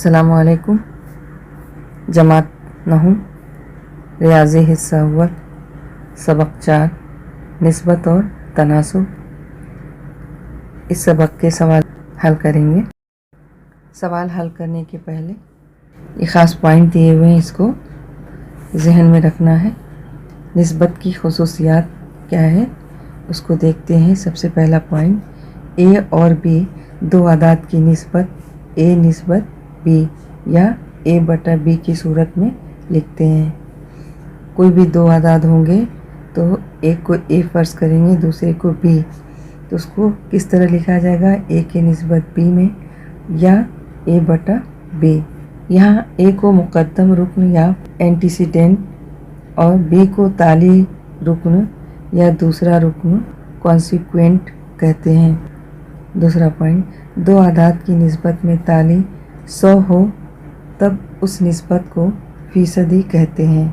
अस्सलामुअलैकुम। जमात नहूं रियाज़ी हिस्सा अव्वल सबक 4 निस्बत और तनासुब। इस सबक के सवाल हल करेंगे। सवाल हल करने के पहले ये ख़ास पॉइंट दिए हुए हैं, इसको जहन में रखना है। निस्बत की खुसूसियात क्या है उसको देखते हैं। सबसे पहला पॉइंट, ए और बी दो आदाद की निस्बत ए निस्बत बी या ए बटा बी की सूरत में लिखते हैं। कोई भी दो आदाद होंगे तो एक को ए फ़र्ज़ करेंगे, दूसरे को बी, तो उसको किस तरह लिखा जाएगा, ए के निस्बत बी में या ए बटा बी। यहाँ ए को मुक़द्दम रुक्न या एंटीसीडेंट और बी को ताली रुक्न या दूसरा रुक्न कॉन्सिक्वेंट कहते हैं। दूसरा पॉइंट, दो आदाद की निस्बत में ताली 100 हो तब उस निस्बत को फ़ीसदी कहते हैं।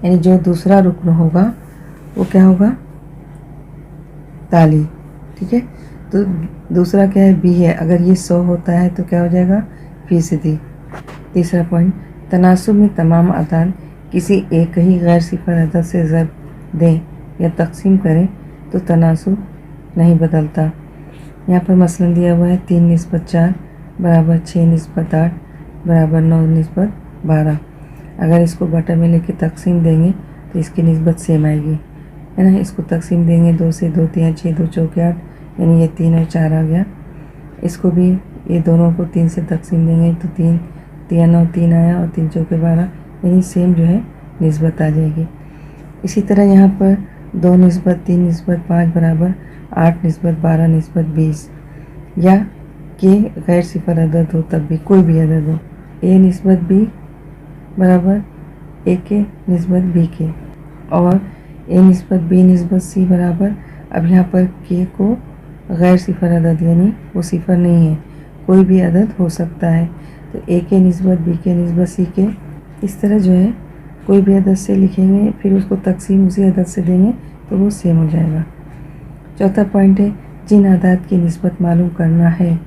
यानी जो दूसरा रुक्न होगा वो क्या होगा, ताली। ठीक है, तो दूसरा क्या है, बी है। अगर ये 100 होता है तो क्या हो जाएगा, फ़ीसदी। तीसरा पॉइंट, तनासुब में तमाम आदाद किसी एक ही गैर सिफर अदद से ज़र्ब दें या तकसीम करें तो तनासुब नहीं बदलता। यहाँ पर मसलन दिया हुआ है 3 निस्बत 4 बराबर 6 निस्बत 8 बराबर 9 निस्बत 12। अगर इसको बटा में लेके तकसीम देंगे तो इसकी निस्बत सेम आएगी, है ना। इसको तकसीम देंगे 2 से, 2 3 6 2 चौके 8, यानी ये 3 और 4 आ गया। इसको भी ये दोनों को 3 से तकसीम देंगे तो 3 3 9 3 आया और 3 चौके 12, यानी सेम जो है निस्बत आ जाएगी। इसी तरह यहाँ पर 2 निस्बत 3 निस्बत 5 बराबर 8 निस्बत 12 निस्बत 20 या के गैर सिफर अदद हो तब भी, कोई भी अदद हो, ए निस्बत बी बराबर ए के निस्बत बी के और ए निस्बत बी निस्बत सी बराबर, अब यहाँ पर के को गैर सिफर अदद यानी वो सिफर नहीं है, कोई भी अदद हो सकता है, तो ए के निस्बत बी के निस्बत सी के, इस तरह जो है कोई भी अदद से लिखेंगे, फिर उसको तकसीम उसी अदद से देंगे तो वो सेम हो जाएगा। चौथा पॉइंट है, जिन आदाद की निस्बत मालूम करना है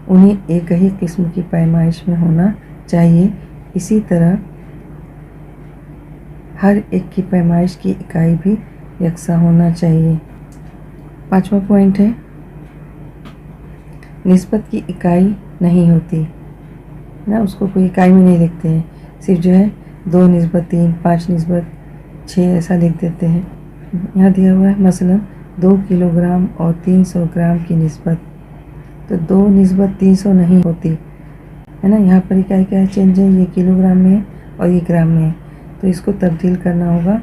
उन्हें एक ही किस्म की पैमाइश में होना चाहिए। इसी तरह हर एक की पैमाइश की इकाई भी यकसा होना चाहिए। पांचवा पॉइंट है, निस्बत की इकाई नहीं होती ना, उसको कोई इकाई में नहीं लिखते हैं, सिर्फ जो है 2 निस्बत 3 5 निस्बत 6 ऐसा लिख देते हैं। यहाँ दिया हुआ है मसलन 2 किलोग्राम और 300 ग्राम की निस्बत, तो 2 निस्बत 300 नहीं होती, है ना। यहाँ पर इकाई क्या है, चेंज है, ये किलोग्राम में है और ये ग्राम में है, तो इसको तब्दील करना होगा,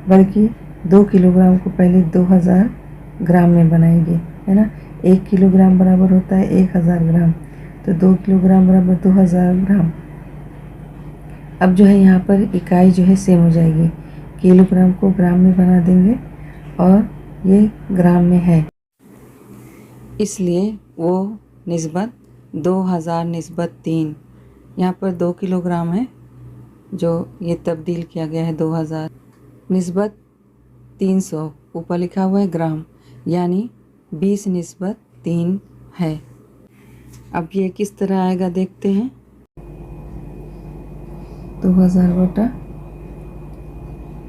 बल्कि 2 किलोग्राम को पहले 2000 ग्राम में बनाएंगे, है ना। 1 किलोग्राम बराबर होता है 1000 ग्राम, तो 2 किलोग्राम बराबर 2000 ग्राम। अब जो है यहाँ पर इकाई जो है सेम हो जाएगी, किलोग्राम को ग्राम में बना देंगे और ये ग्राम में है, इसलिए वो निस्बत 2000 निस्बत 3, यहाँ पर 2 किलोग्राम है जो ये तब्दील किया गया है 2000 निस्बत 300, ऊपर लिखा हुआ है ग्राम, यानी 20 निस्बत 3 है। अब ये किस तरह आएगा देखते हैं। 2000 बटा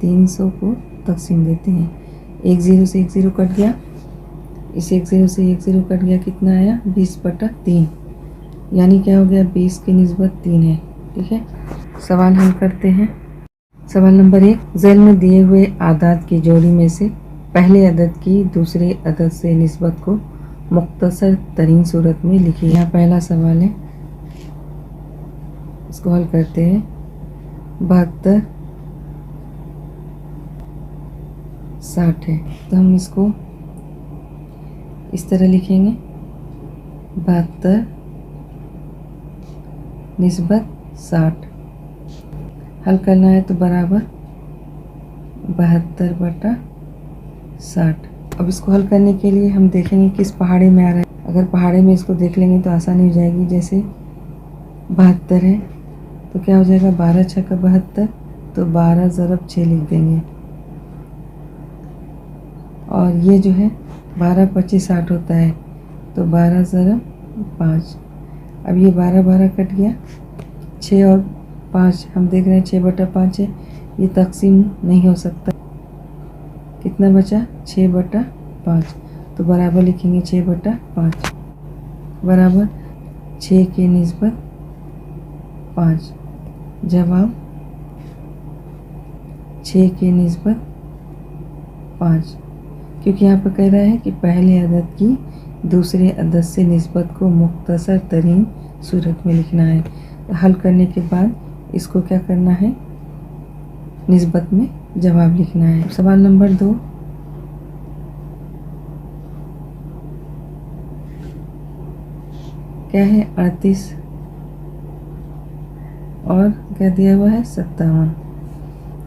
300 को तकसीम देते हैं, 1 0 से 1 0 कट गया, इस 1 0 से 1 0 कट गया, कितना आया 20 बटा 3, यानी क्या हो गया 20 की निस्बत 3 है। ठीक है, सवाल हल करते हैं। सवाल नंबर 1, ज़ैल में दिए हुए आदाद की जोड़ी में से पहले अदद की दूसरे अदद से निस्बत को मुख्तसर तरीन सूरत में लिखिए। यहाँ पहला सवाल है, इसको हल करते हैं। 72 60 है, तो हम इसको इस तरह लिखेंगे, 72 निस्बत 60। हल करना है तो बराबर 72 बटा 60। अब इसको हल करने के लिए हम देखेंगे किस पहाड़े में आ रहा है। अगर पहाड़े में इसको देख लेंगे तो आसानी हो जाएगी। जैसे 72 है तो क्या हो जाएगा, 12 छक्का 72, तो 12 ज़रब 6 लिख देंगे, और ये जो है 12 25 60 होता है, तो 12 ज़रब 5, अब ये 12 कट गया, 6 और 5 हम देख रहे हैं 6/5 है, ये तकसीम नहीं हो सकता। कितना बचा? 6/5। तो बराबर लिखेंगे 6/5 बराबर 6 के निस्बत 5। जवाब 6 के निस्बत 5, क्योंकि यहाँ पर कह रहा है कि पहले अदद की दूसरे अदद से निस्बत को मुख्तसर तरीन सूरत में लिखना है। हल करने के बाद इसको क्या करना है? निस्बत में जवाब लिखना है। सवाल नंबर 2, क्या है? 38 और क्या दिया हुआ है? 57।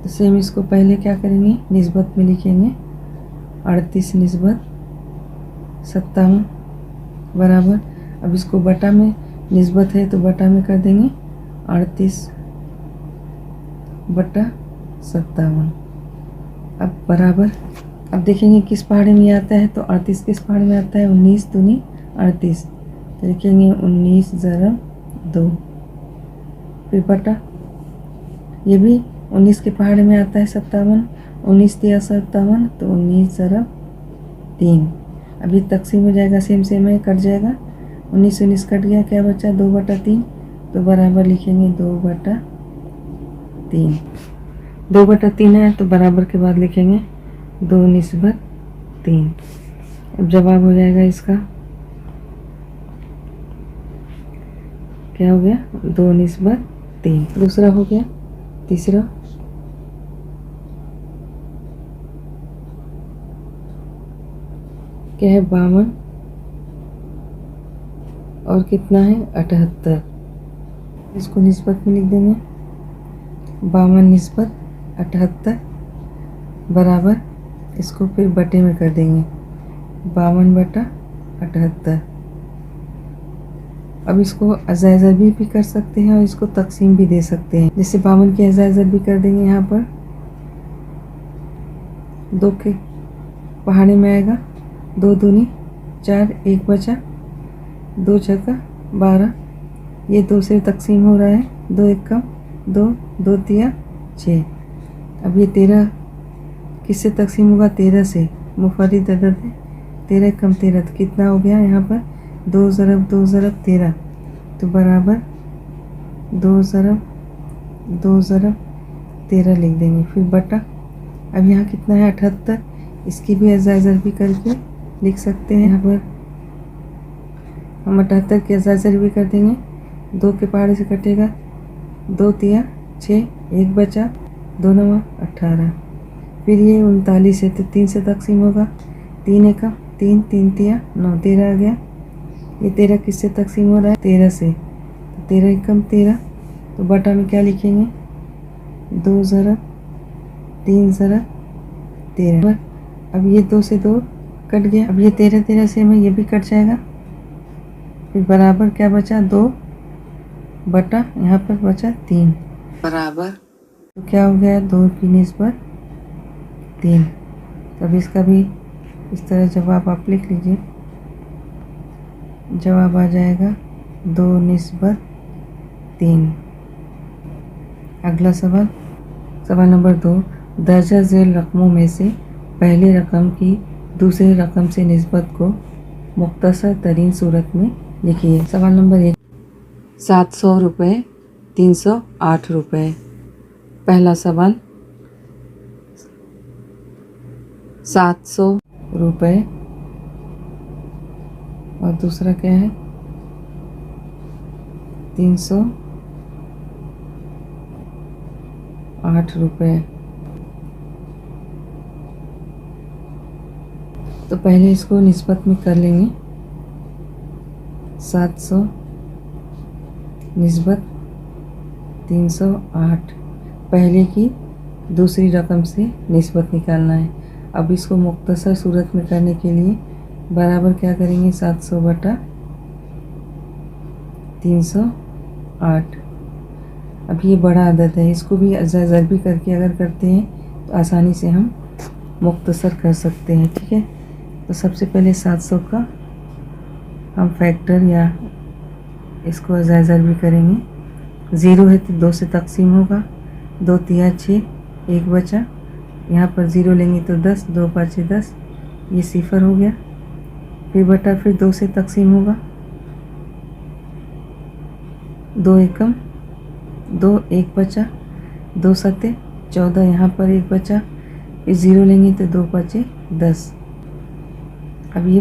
तो सेम इसको पहले क्या करेंगे? निस्बत में लिखेंगे। 38 निस्बत 57 बराबर, अब इसको बटा में निस्बत है तो बटा में कर देंगे 38/57। अब बराबर, अब देखेंगे किस पहाड़े में आता है, तो 38 किस पहाड़े में आता है? 19 दूनी 38, तो लिखेंगे 19 ज़रब 2, फिर बटा, ये भी 19 के पहाड़े में आता है 57, 19 दिया 57, तो 19 ज़रब 3। अब ये तकसीम हो जाएगा, सेम है, कट जाएगा, 19 कट गया, क्या बचा? 2/3, तो बराबर लिखेंगे 2/3। 2/3 है तो बराबर के बाद लिखेंगे 2/3। अब जवाब हो जाएगा इसका, क्या हो गया? 2/3। दूसरा हो गया। तीसरा, क्या है? 52 और कितना है? 78। इसको निस्बत में लिख देंगे। 52 निस्बत 78 बराबर, इसको फिर बटे में कर देंगे 52/78। अब इसको अज़ाइज़र भी कर सकते हैं और इसको तकसीम भी दे सकते हैं। जैसे 52 के अज़ाइज़र भी कर देंगे, यहाँ पर 2 के पहाड़े में आएगा, 2 दूनी 4, 1 बचा, 2 छक्का 12, ये 2 से तकसीम हो रहा है, 2 एकम 2, 2 तिया 6। अब ये 13 किससे तकसीम होगा? 13 से, मुफर्रिद अदद है, 13 कम 13, तो कितना हो गया यहाँ पर? 2 ज़रब 2 ज़रब 13, तो बराबर 2 ज़रब 2 ज़रब 13 लिख देंगे, फिर बटा। अब यहाँ कितना है? 78, इसकी भी अज़ाइज़र भी करके लिख सकते हैं। यहाँ पर हम 78 के अज़ाइज़र भी कर देंगे, 2 के पहाड़े से कटेगा, 2 तिया 6, 1 बचा, 2 9 18, फिर ये 39 है तो 3 से तकसीम होगा, 3 एकम 3, 3 तिया 9, 13 आ गया। ये 13 किससे तकसीम हो रहा है? 13 से, 13 एकम 13, तो बटा में क्या लिखेंगे? 2 ज़रब 3 ज़रब 13। अब ये 2 से 2 कट गया, अब ये 13 से में ये भी कट जाएगा, फिर बराबर क्या बचा? 2 बटा, यहाँ पर बचा 3 बराबर, तो क्या हो गया? 2 की निस्बत 3। तब इसका भी इस तरह जवाब आप लिख लीजिए। जवाब आ जाएगा 2 निस्बत 3। अगला सवाल, सवाल नंबर 2, दर्जा झेल रकमों में से पहले रकम की दूसरे रकम से निस्बत को मुख्तसर तरीन सूरत में लिखिए। सवाल नंबर 1, 700 रुपये 308 रुपये। पहला सवाल, 700 रुपये और दूसरा क्या है? 308 रुपये। तो पहले इसको निस्बत में कर लेंगे। 700 निस्बत 308, पहले की दूसरी रकम से निस्बत निकालना है। अब इसको मुख्तसर सूरत में करने के लिए बराबर क्या करेंगे? 700 बटा 308। अब ये बड़ा अदद है, इसको भी ज़रबी करके अगर करते हैं तो आसानी से हम मुख्तसर कर सकते हैं। ठीक है, तो सबसे पहले 700 का हम फैक्टर या इसको अजाइज़र भी करेंगे। 0 है तो 2 से तकसीम होगा, 2 तिया 6, 1 बचा। यहाँ पर 0 लेंगे तो 10, 2 5 10, ये 0 हो गया। फिर बटा फिर 2 से तकसीम होगा, 2 एकम 2, 1 बचा, 2 सत्ते 14, यहाँ पर 1 बचा। फिर 0 लेंगे तो 2 5 10। अब ये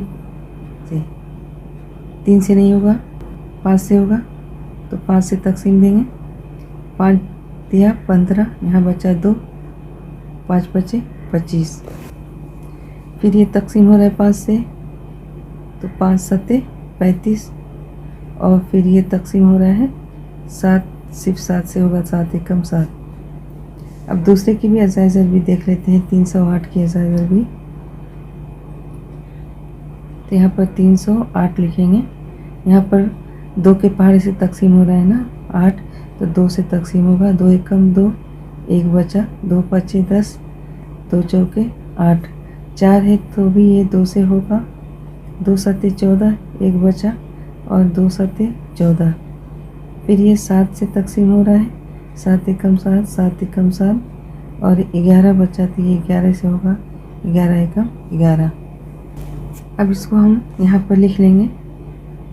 3 से नहीं होगा, 5 से होगा, तो 5 से तकसीम देंगे। 5 तिया 15, यहाँ बचा 2, 5 बचे 25। फिर ये तकसीम हो रहा है 5 से, तो 5 सत्ते 35, और फिर ये तकसीम हो रहा है 7, सिर्फ 7 से होगा, 7 एकम 7। अब दूसरे की भी अजाइज़र भी देख लेते हैं, 308 की अजाइज़र भी। तो यहाँ पर 308 लिखेंगे। यहाँ पर 2 के पहाड़े से तकसीम हो रहा है ना 8, तो 2 से तकसीम होगा, 2 एकम 2, 1 बचा, 2 5 10, 2 चौके 8। 4 है तो भी ये 2 से होगा, 2 सत्ते 14, 1 बचा, और 2 सत्ते 14। फिर ये 7 से तकसीम हो रहा है, 7 एकम 7, 7 एकम 7, और 11 बचा, तो ये 11 से होगा, 11 एकम 11। अब इसको हम यहाँ पर लिख लेंगे।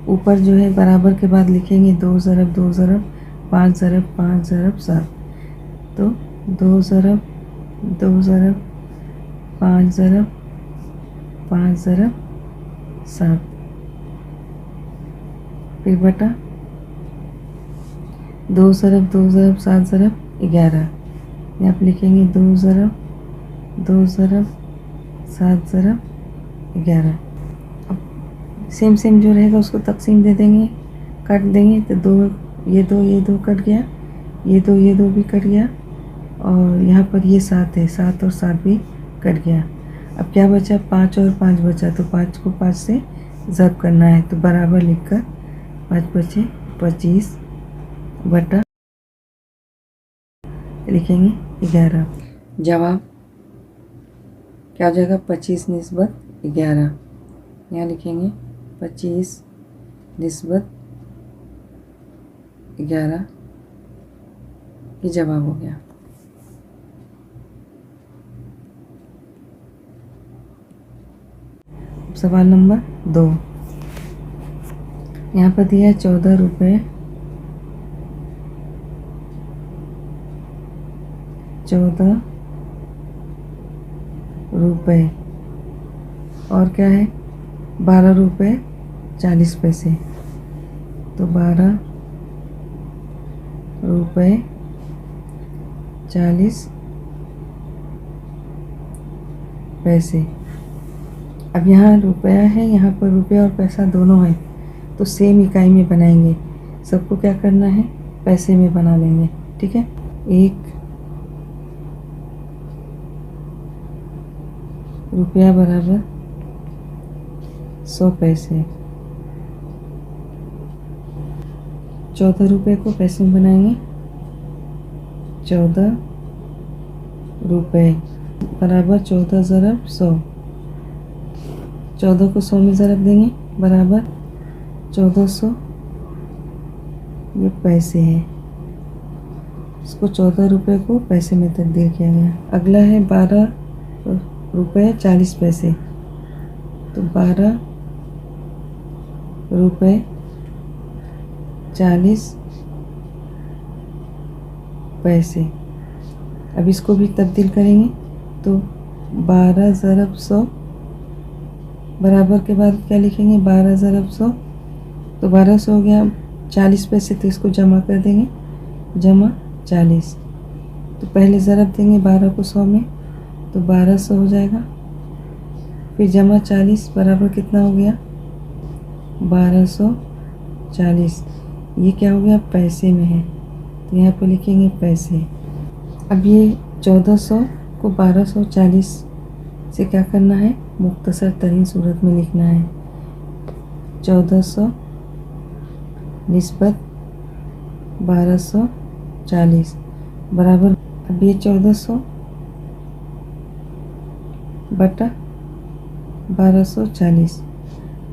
ऊपर जो है बराबर के बाद लिखेंगे 2 ज़रब 2 ज़रब 5 ज़रब 5 ज़रब 7। तो 2 ज़रब 2 ज़रब 5 ज़रब 5 ज़रब 7। फिर बटा 2 ज़रब 2 ज़रब 7 ज़रब 11। यहाँ पर लिखेंगे 2 ज़रब 2 ज़रब 7 ज़रब 11। अब सेम जो रहेगा उसको तकसीम दे देंगे, काट देंगे, तो 2 ये 2 कट गया, ये 2 भी कट गया, और यहाँ पर ये 7 है, 7 और 7 भी कट गया। अब क्या बचा, 5 और 5 बचा, तो 5 को 5 से ज़ब्त करना है, तो बराबर लिखकर 5 बचे 25 बटा लिखेंगे 11। जवाब क्या हो जाएगा, 25 निस्बत 11। यहाँ लिखेंगे 25 निस्बत 11, ये जवाब हो गया। सवाल नंबर 2, यहाँ पर दिया है 14 रुपये 14 रुपये, और क्या है 12 रुपये 40 पैसे, तो 12 रुपये 40 पैसे। अब यहाँ रुपया है, यहाँ पर रुपया और पैसा दोनों है, तो सेम इकाई में बनाएंगे। सबको क्या करना है, पैसे में बना लेंगे, ठीक है। 1 रुपया बराबर 100 पैसे। 14 रुपये को पैसे में बनाएंगे, 14 रुपये बराबर 14 ज़रब 100। 14 को 100 में ज़रब देंगे, बराबर 1400, ये पैसे है। इसको 14 रुपये को पैसे में तब्दील किया गया। अगला है 12 रुपये 40 पैसे, तो 12 रुपये 40 पैसे। अब इसको भी तब्दील करेंगे, तो 12 ज़रब 100 बराबर के बाद क्या लिखेंगे, 12 ज़रब 100, तो 1200 हो गया 40 पैसे, तो इसको जमा कर देंगे, जमा 40। तो पहले ज़रब देंगे 12 को 100 में, तो 1200 हो जाएगा। फिर जमा 40 बराबर कितना हो गया, 1240। ये क्या हो गया, पैसे में है, तो यहाँ पर लिखेंगे पैसे। अब ये 1400 को 1240 से क्या करना है, मुख्तसर तरीन सूरत में लिखना है। 1400 निस्बत 1240 बराबर, अब ये 1400 बटा 1240।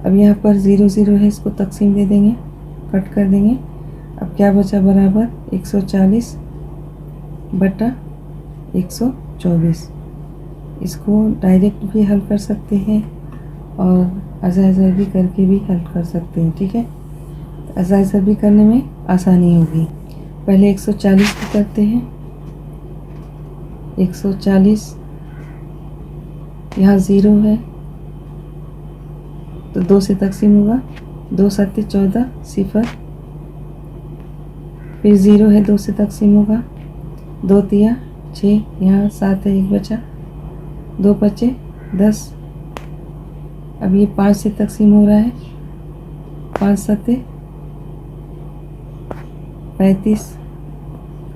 अब यहाँ पर 0 0 है, इसको तकसीम दे देंगे, कट कर देंगे। अब क्या बचा बराबर 140 बटा 124। इसको डायरेक्ट भी हल कर सकते हैं और अज़ा भी करके भी हल कर सकते हैं। ठीक है, अज़ा भी करने में आसानी होगी। पहले 140 की करते हैं। 140 यहाँ 0 है तो 2 से तकसीम होगा, 2 सत्ते 14 0, फिर 0 है 2 से तकसीम होगा, 2 तिया 6, यहाँ 7 है 1 बचा, 2 बचे 10। अब ये 5 से तकसीम हो रहा है, 5 सत्ते 35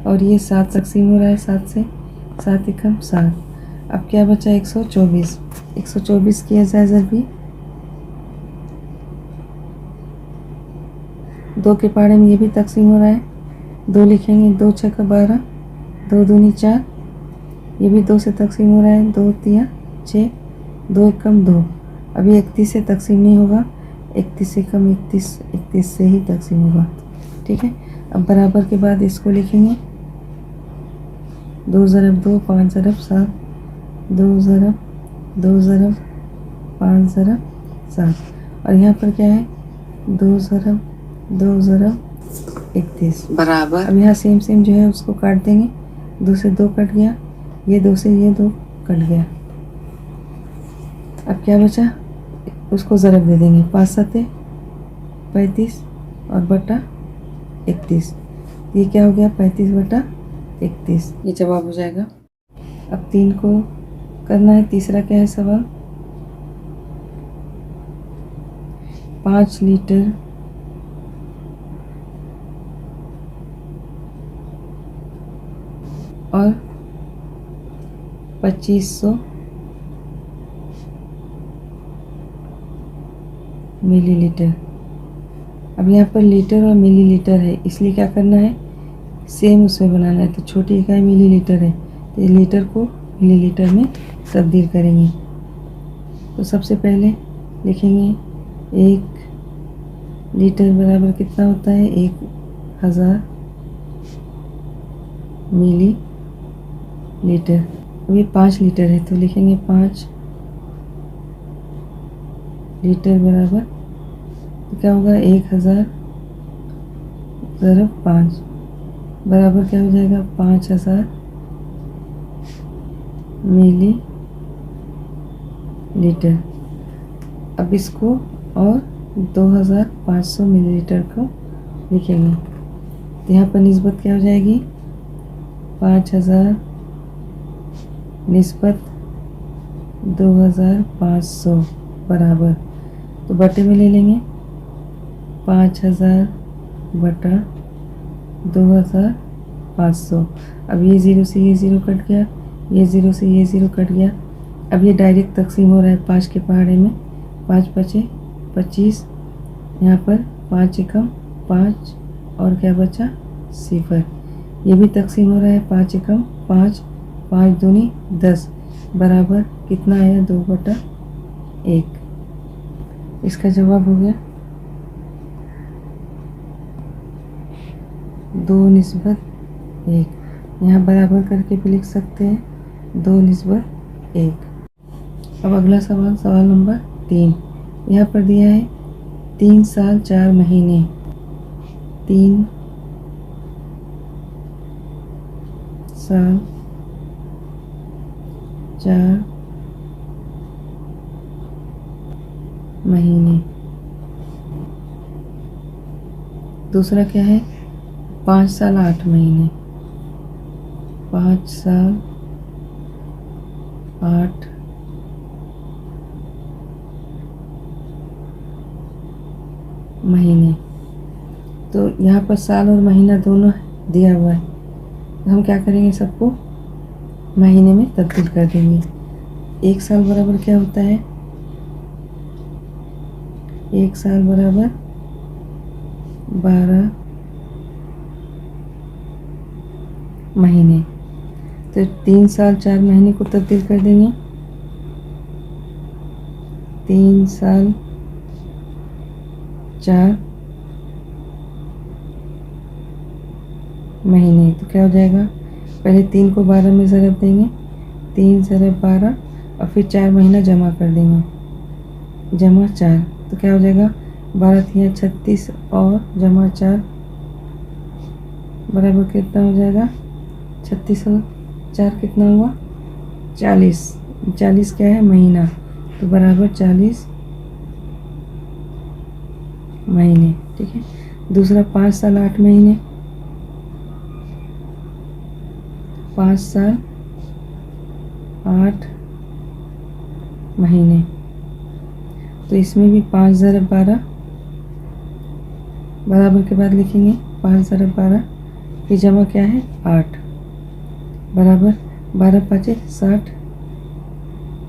और ये 7 तकसीम हो रहा है 7 से, 7 एकम 7। अब क्या बचा 124। 124 किया जाए भी 2 के पहाड़े में ये भी तकसीम हो रहा है, 2 लिखेंगे, 2 छक्का 12, 2 दूनी 4, ये भी 2 से तकसीम हो रहा है, 2 तिया 6, 2 एकम 2। अभी 31 से तकसीम नहीं होगा, 31 से कम 31 से ही तकसीम होगा। ठीक है, अब बराबर के बाद इसको लिखेंगे 2 ज़रब 2 5 ज़रब 7, 2 ज़रब 2 ज़रब 5 ज़रब 7 और यहाँ पर क्या है 2 ज़रब 2 ज़रब 31 बराबर। अब यहाँ सेम जो है उसको काट देंगे, 2 से 2 कट गया, ये 2 से ये 2 कट गया। अब क्या बचा, उसको ज़रब दे देंगे, 5 सत्ते 35 और बटा 31, ये क्या हो गया 35 बटा 31, ये जवाब हो जाएगा। अब 3 को करना है। तीसरा क्या है सवाल, 5 लीटर और 2500 मिलीलीटर। अब यहाँ पर लीटर और मिलीलीटर है, इसलिए क्या करना है सेम उसमें बनाना है। तो छोटी इकाई मिलीलीटर है तो ये लीटर को मिलीलीटर में तब्दील करेंगे। तो सबसे पहले लिखेंगे 1 लीटर बराबर कितना होता है 1000 मिली लीटर। अब ये 5 लीटर है तो लिखेंगे 5 लीटर बराबर तो क्या होगा 1000 ज़रब 5 बराबर क्या हो जाएगा 5000 मिली लीटर। अब इसको और 2500 मिलीलीटर को लिखेंगे तो यहाँ पर निस्बत क्या हो जाएगी 5000 निस्बत 2500 बराबर, तो बटे में ले लेंगे 5000 बटा 2500। अब ये 0 से ये 0 कट गया, ये 0 से ये 0 कट गया। अब ये डायरेक्ट तकसीम हो रहा है 5 के पहाड़े में, 5 बचे 25, यहाँ पर 5 एकम 5 और क्या बचा 0। ये भी तकसीम हो रहा है 5 एकम 5, 5 दूनी 10 बराबर कितना आया 2 बटा 1। इसका जवाब हो गया 2 निस्बत 1। यहाँ बराबर करके भी लिख सकते हैं 2 निस्बत 1। अब अगला सवाल, सवाल नंबर 3। यहाँ पर दिया है 3 साल 4 महीने, 3 साल 4 महीने। दूसरा क्या है 5 साल 8 महीने, 5 साल 8 महीने। तो यहाँ पर साल और महीना दोनों दिया हुआ है, तो हम क्या करेंगे सबको महीने में तब्दील कर देंगे। 1 साल बराबर क्या होता है 1 साल बराबर 12 महीने। तो 3 साल 4 महीने को तब्दील कर देंगे, 3 साल 4 महीने। तो क्या हो जाएगा, पहले 3 को 12 में ज़रब देंगे, 3 ज़रब 12, और फिर 4 महीना जमा कर देंगे, जमा 4। तो क्या हो जाएगा, 12 तिया 36 और जमा 4 बराबर कितना हो जाएगा, 36 और 4 कितना हुआ, 40। 40 क्या है, महीना, तो बराबर 40 महीने। ठीक है। दूसरा 5 साल 8 महीने, 5 साल 8 महीने। तो इसमें भी 5 ज़रब 12 बराबर के बाद लिखेंगे 5 ज़रब 12, फिर जमा क्या है 8 बराबर 12 5 60,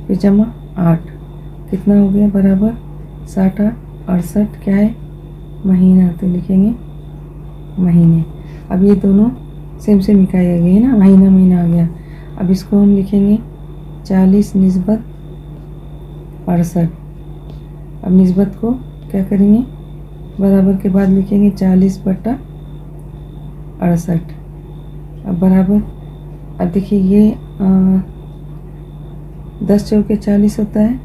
फिर जमा 8 कितना हो गया, बराबर 60 68 क्या है, महीना। तो लिखेंगे महीने। अब ये दोनों सेम सेम इकाई आ गई है ना, महीना महीना आ गया। अब इसको हम लिखेंगे 40 निस्बत 68। अब निस्बत को क्या करेंगे, बराबर के बाद लिखेंगे 40 बटा 68। अब बराबर, अब देखिए ये 10 चौके 40 होता है,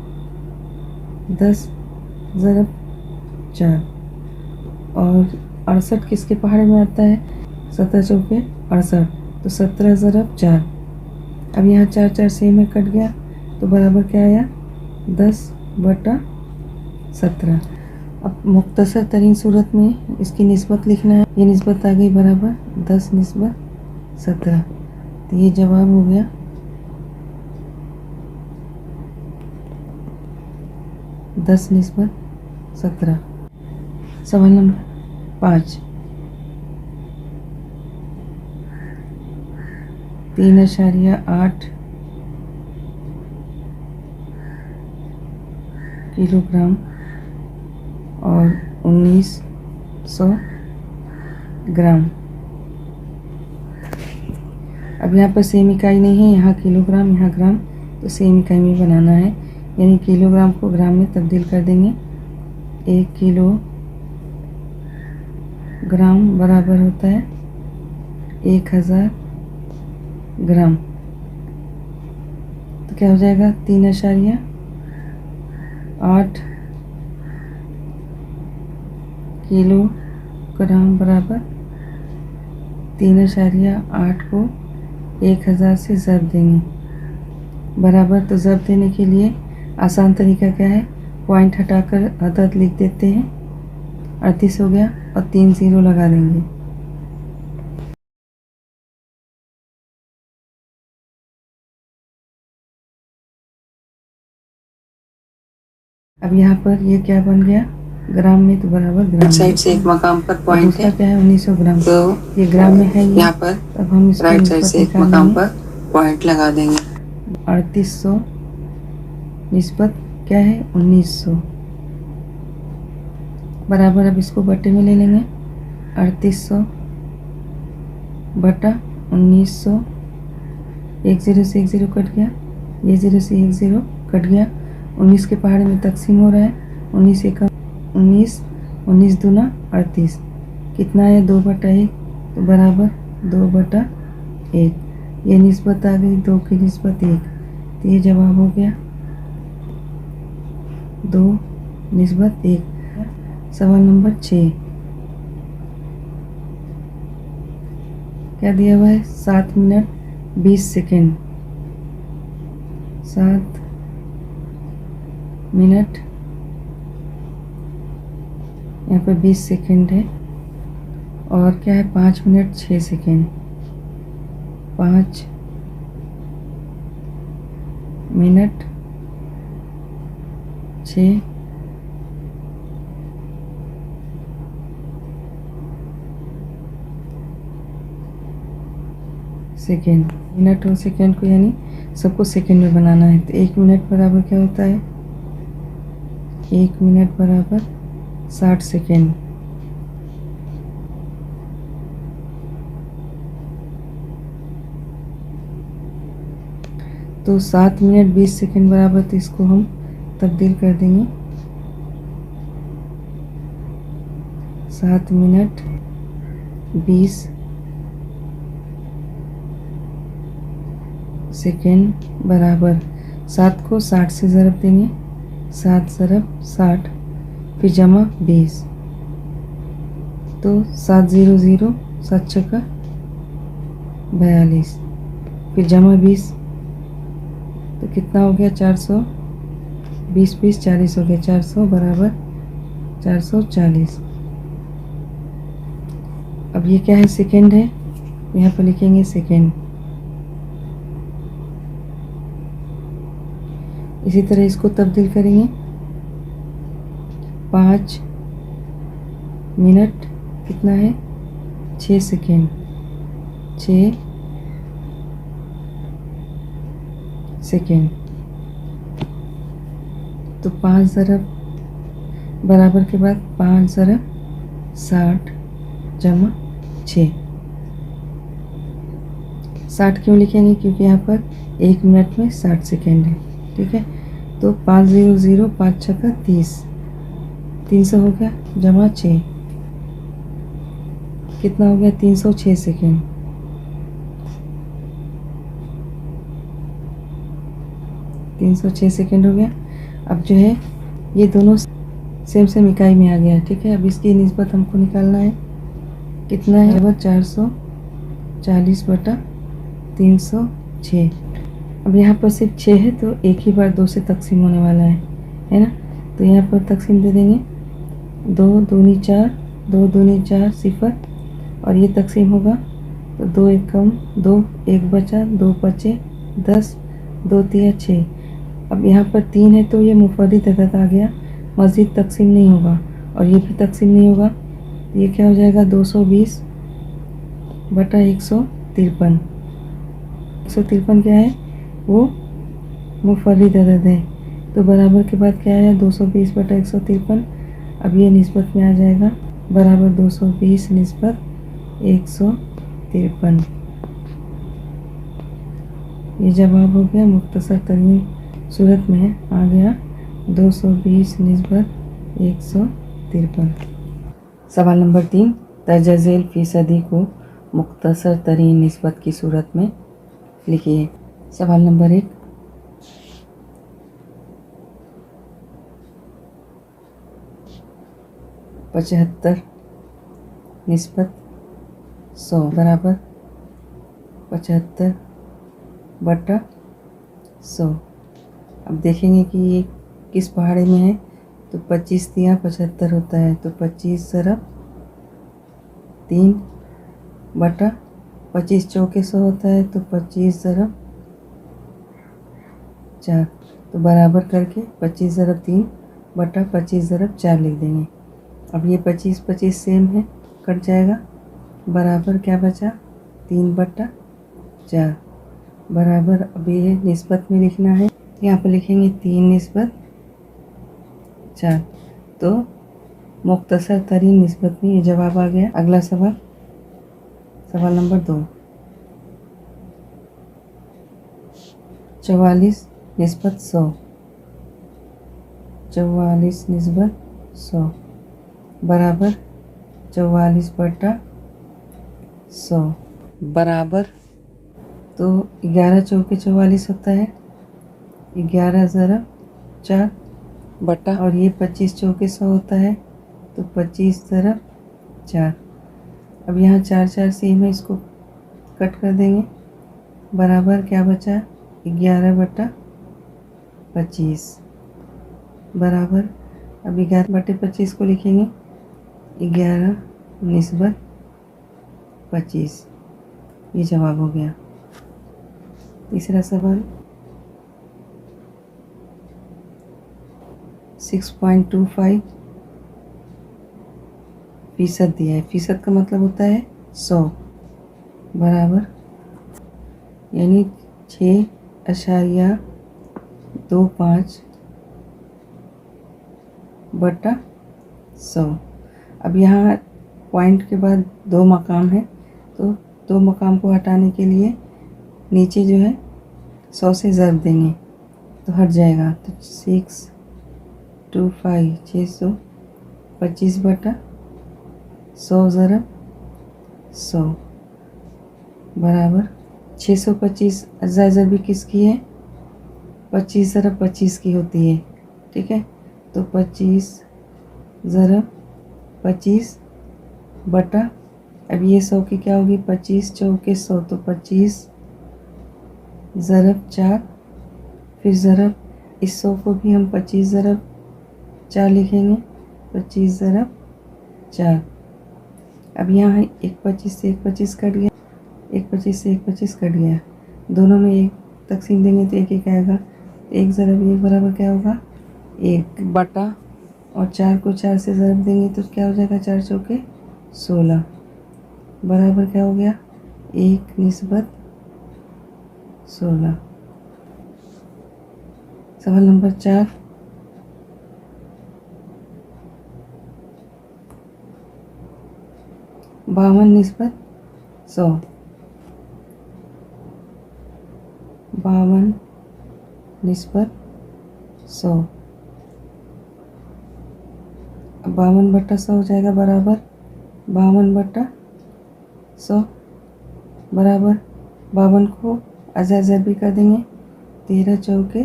10 ज़रब 4, और 68 किसके पहाड़े में आता है, 17 चौके 68, तो 17 ज़रब 4। अब यहाँ 4 4 सेम में कट गया, तो बराबर क्या आया, 10 बटा 17। अब मुख्तसर तरीन सूरत में इसकी निस्बत लिखना है। ये निस्बत आ गई बराबर 10 निस्बत 17। तो ये जवाब हो गया 10 निस्बत 17। सवाल नंबर 5, 3.8 किलोग्राम और 1900 ग्राम। अब यहाँ पर सेम इकाई नहीं है, यहाँ किलोग्राम यहाँ ग्राम, तो सेम इकाई में बनाना है, यानी किलोग्राम को ग्राम में तब्दील कर देंगे। 1 किलो ग्राम बराबर होता है 1000 ग्राम। तो क्या हो जाएगा, 3.8 किलो ग्राम बराबर 3.8 को 1000 से ज़रब देंगे बराबर। तो ज़रब देने के लिए आसान तरीका क्या है, पॉइंट हटाकर अदद लिख देते हैं, 38 हो गया, और 3 ज़ीरो लगा देंगे। अब यहाँ पर ये क्या बन गया, ग्राम में, तो बराबर ग्राम साइड से एक मकाम पर पॉइंट है, क्या है 1900 ग्राम, तो ये ग्राम में है। यहाँ पर अब हम इसको राइट साइड से एक मकाम पर पॉइंट लगा देंगे। 3800 निस्बत क्या है 1900 बराबर। अब इसको बटे में ले लेंगे, 3800 बटा 1900, 1 ज़ीरो से 1 ज़ीरो कट गया, ये 0 से 1 ज़ीरो कट गया, 19 के पहाड़े में तकसीम हो रहा है, 19 एकम 19, 19 दूना 38, कितना है 2 बटा 1, तो बराबर 2 बटा 1। ये निस्बत आ गई 2 की निस्बत 1, तो ये जवाब हो गया 2 निस्बत 1। सवाल नंबर 6, क्या दिया हुआ है, 7 मिनट 20 सेकेंड, 7 मिनट यहाँ पर 20 सेकेंड है, और क्या है 5 minute 6 second, 5 minute 6 second. Minute और सेकेंड को यानी सबको सेकेंड में बनाना है। तो 1 मिनट बराबर क्या होता है, 1 मिनट बराबर 60 सेकेंड। तो 7 मिनट 20 सेकेंड बराबर, तो इसको हम तब्दील कर देंगे, 7 मिनट 20 सेकेंड बराबर 7 को 60 से ज़रब देंगे, 7 ज़रब 60, फिर जमा 20, तो 700, 7 छक्का 42, फिर जमा 20, तो कितना हो गया 400, 20 20 40 हो गया, 400 बराबर 440। अब ये क्या है, सेकेंड है, यहाँ पर लिखेंगे सेकेंड। इसी तरह इसको तब्दील करेंगे, 5 मिनट कितना है, 6 सेकेंड, 6 सेकेंड, तो 5 ज़रब बराबर के बाद 5 ज़रब 60 जमा 6। 60 क्यों लिखेंगे, क्योंकि यहाँ पर 1 मिनट में 60 सेकेंड है, ठीक है। तो 500, 5 छक्का 30, 300 हो गया, जमा 6, कितना हो गया 306 सेकेंड। 306 सेकेंड हो गया। अब जो है ये दोनों सेम इकाई में आ गया, ठीक है। अब इसकी निस्बत हमको निकालना है, कितना है, बराबर 440 बटा 306। अब यहाँ पर सिर्फ 6 है, तो एक ही बार 2 से तकसीम होने वाला है ना। तो यहाँ पर तकसीम दे देंगे, 2 दूनी 4, 2 दूनी 4 0, और ये तकसीम होगा तो 2 एक कम 2, 1 बचा, 2 बचे 10, 2 तिया 6। अब यहाँ पर 3 है तो ये मुफर्रिद अदद आ गया, मज़ीद तकसीम नहीं होगा, और ये भी तकसीम नहीं होगा, ये क्या हो जाएगा 220 बटा 153। 153 क्या है, वो मुफर्रिद अदद है, तो बराबर के बाद क्या आया 220 बटा 153। अब ये निस्बत में आ जाएगा, बराबर 220 निस्बत 153। ये जवाब हो गया, मुख्तसर तरीन सूरत में आ गया 220 निस्बत 153। सवाल नंबर 3, दर्जा झेल फ़ीसदी को मुख्तसर तरीन निस्बत की सूरत में लिखिए। सवाल नंबर 1, पचहत्तर निस्बत 100 बराबर 75 बटा 100। अब देखेंगे कि ये किस पहाड़े में है, तो 25 तिया 75 होता है, तो 25 ज़रब 3 बटा 25 चौके 100 होता है, तो 25 ज़रब 4, तो बराबर करके 25 ज़रब 3 बटा 25 ज़रब 4 लिख देंगे। अब ये 25 25 सेम है, कट जाएगा, बराबर क्या बचा 3 बटा 4 बराबर। अब ये निस्बत में लिखना है, यहाँ पर लिखेंगे 3 निस्बत 4, तो मुख्तसर तरीन निस्बत में ये जवाब आ गया। अगला सवाल, सवाल नंबर 2, 44 निस्बत 100, 44 निस्बत 100 बराबर 44 बटा 100 बराबर, तो 11 चौके 44 होता है, 11 ज़रब 4 बटा, और ये 25 चौके 100 होता है, तो 25 ज़रब 4। अब यहाँ 4 4 सेम है, इसको कट कर देंगे, बराबर क्या बचा 11 बटा 25 बराबर। अब 11 बटे 25 को लिखेंगे 11 निस्बत 25, ये जवाब हो गया। तीसरा सवाल, 6.25 फ़ीसद दिया है, फ़ीसद का मतलब होता है 100 बराबर, यानी 6.25 बटा 100। अब यहाँ पॉइंट के बाद 2 मकाम है, तो 2 मकाम को हटाने के लिए नीचे जो है 100 से ज़रब देंगे तो हट जाएगा, तो 625 625 बटा 100 ज़रब 100 बराबर 625 अज़ा ज़रबी किसकी है? 25 ज़रब 25 की होती है। ठीक है, तो 25 ज़रब 25 बटा, अब ये 100 की क्या होगी? 25 चौके 100, तो 25 ज़रब 4, फिर ज़रब इस 100 को भी हम 25 ज़रब 4 लिखेंगे, 25 ज़रब 4। अब यहाँ एक 25 से एक 25 कट गया, एक 25 से एक 25 कट गया, दोनों में एक तकसीम देंगे तो एक एक आएगा। एक ज़रब एक बराबर क्या होगा? एक बटा, और 4 को 4 से ज़रब देंगे तो क्या हो जाएगा? 4 चौके 16 बराबर क्या हो गया? 1 निस्बत 16। सवाल नंबर 4, 52 निस्बत 100। 52 निस्बत 100, अब 52 बटा 100 हो जाएगा बराबर 52 बटा 100 बराबर 52 को अज़ा ज़रबी कर देंगे, 13 चौके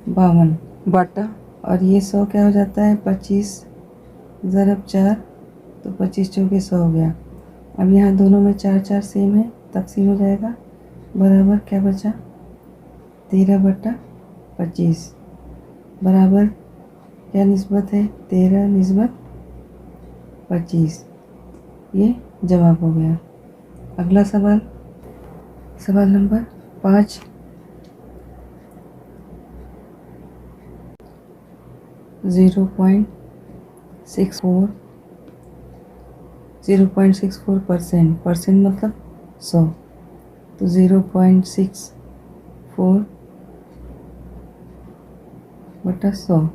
52 बटा, और ये 100 क्या हो जाता है? 25 ज़रब 4, तो 25 चौके 100 हो गया। अब यहाँ दोनों में 4 4 सेम है, तकसीम हो जाएगा बराबर क्या बचा? 13 बटा 25 बराबर क्या निस्बत है? 13 निस्बत 25। ये जवाब हो गया। अगला सवाल, सवाल नंबर 5, 0.64 0.64%, परसेंट मतलब 100, तो 0.64 बटा 100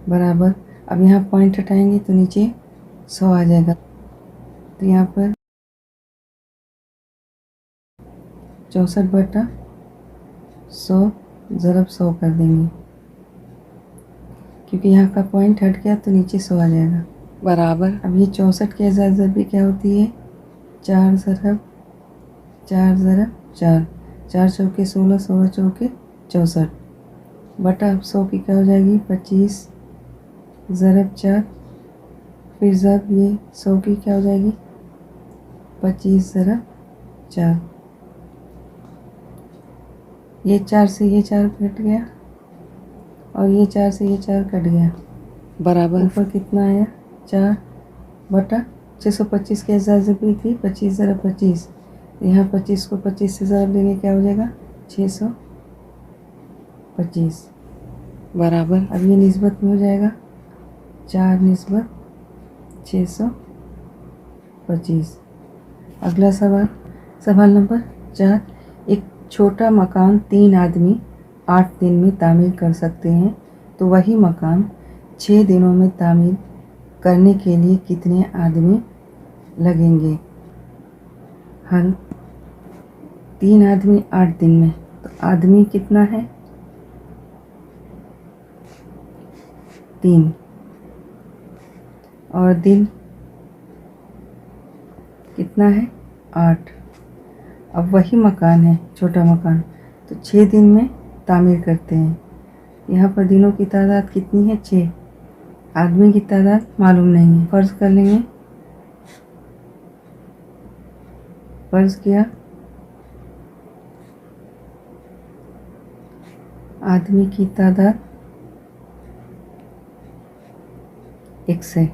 बराबर, अब यहाँ पॉइंट हटाएंगे तो नीचे 100 आ जाएगा, तो यहाँ पर 64 बटा 100 ज़रब 100 कर देंगे, क्योंकि यहाँ का पॉइंट हट गया तो नीचे 100 आ जाएगा बराबर। अब ये 64 की अज़ा ज़रबी क्या होती है? 4 ज़रब 4 ज़रब 4, 4 चौके 16, 16 चौके 64 बटा, अब 100 की क्या हो जाएगी? 25 ज़रब 4, फिर ज़रब ये 100 की क्या हो जाएगी? 25 ज़रब 4, ये 4 से ये 4 कट गया, और ये 4 से ये 4 कट गया बराबर, ऊपर कितना आया? 4 बटा 625 की अज़ा ज़रबी थी 25 ज़रब 25, यहाँ 25 को 25 से ज़रब देंगे क्या हो जाएगा? 625 बराबर, अब ये निस्बत में हो जाएगा 4 निस्बत 625। अगला सवाल, सवाल नंबर 4, एक छोटा मकान 3 आदमी 8 दिन में तामीर कर सकते हैं, तो वही मकान 6 दिनों में तामीर करने के लिए कितने आदमी लगेंगे? हल, 3 आदमी 8 दिन में, तो आदमी कितना है? 3, और दिन कितना है? 8। अब वही मकान है, छोटा मकान, तो 6 दिन में तामीर करते हैं। यहाँ पर दिनों की तादाद कितनी है? 6, आदमी की तादाद मालूम नहीं है। फ़र्ज़ कर लेंगे, फ़र्ज़ किया आदमी की तादाद x है,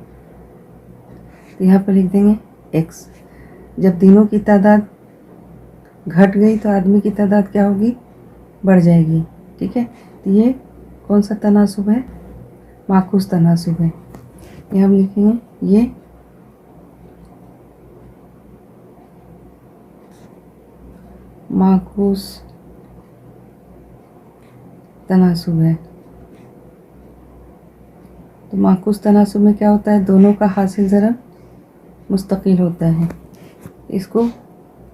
तो यहाँ पर लिख देंगे x। जब दिनों की तादाद घट गई तो आदमी की तादाद क्या होगी? बढ़ जाएगी। ठीक है, तो ये कौन सा तनासुब है? माकूस तनासुब है। ये हम लिखेंगे ये माकूस तनासुब है। तो माकूस तनासुब में क्या होता है? दोनों का हासिल ज़रब मुस्तकिल होता है। इसको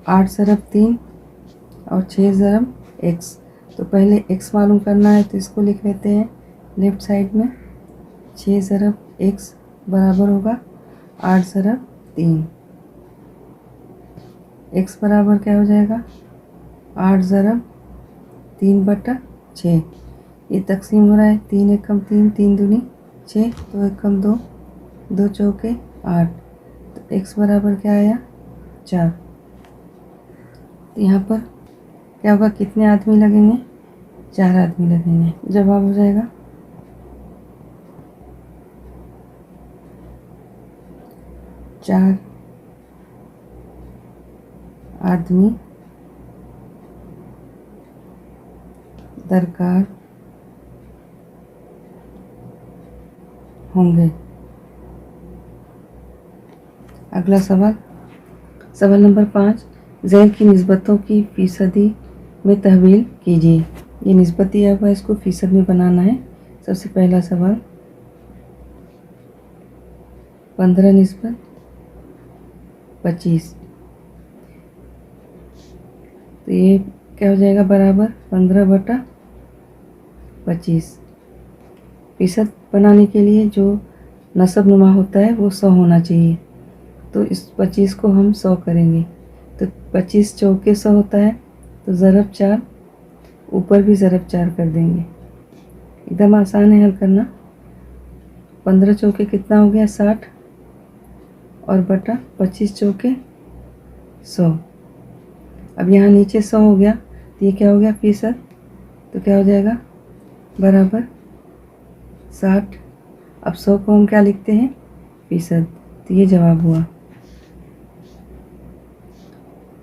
8 ज़रब 3 और 6 ज़रब x, तो पहले x मालूम करना है, तो इसको लिख लेते हैं लेफ़्ट साइड में। 6 ज़रब x बराबर होगा 8 ज़रब 3, x बराबर क्या हो जाएगा 8 ज़रब 3/6। ये तकसीम हो रहा है 3 एकम 3, 3 दूनी 6, 2 एकम 2, 2 चौके 8। तो x बराबर क्या आया 4। तो यहाँ पर क्या होगा, कितने आदमी लगेंगे, 4 आदमी लगेंगे। जवाब हो जाएगा 4 आदमी दरकार होंगे। अगला सवाल, सवाल नंबर 5, ज़ैल की निस्बतों की फीसदी में तहवील कीजिए। ये निस्बत दिया हुआ है, इसको फीसद में बनाना है। सबसे पहला सवाल 15 निस्बत 25। तो ये क्या हो जाएगा बराबर 15/25। फीसद बनाने के लिए जो नसब नुमा होता है वो 100 होना चाहिए। तो इस 25 को हम 100 करेंगे। तो 25 चौके 100 होता है, तो ज़रब 4, ऊपर भी ज़रब 4 कर देंगे। एकदम आसान है हल करना। 15 चौके कितना हो गया 60, और बटा 25 चौके 100। अब यहाँ नीचे 100 हो गया, तो ये क्या हो गया फीसद। तो क्या हो जाएगा बराबर 60। अब 100 को हम क्या लिखते हैं फीसद। तो ये जवाब हुआ।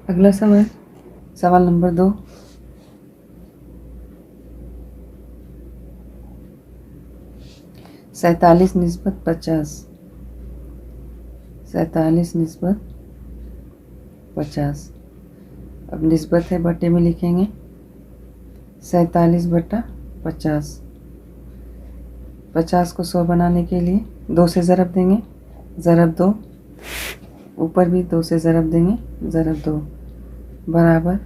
अगला सवाल, सवाल नंबर 2, सैंतालीस निस्बत 50। 47 निस्बत 50। अब निस्बत है, बटे में लिखेंगे 47/50। 50 को 100 बनाने के लिए 2 से ज़रब देंगे, ज़रब 2, ऊपर भी 2 से ज़रब देंगे, ज़रब 2, बराबर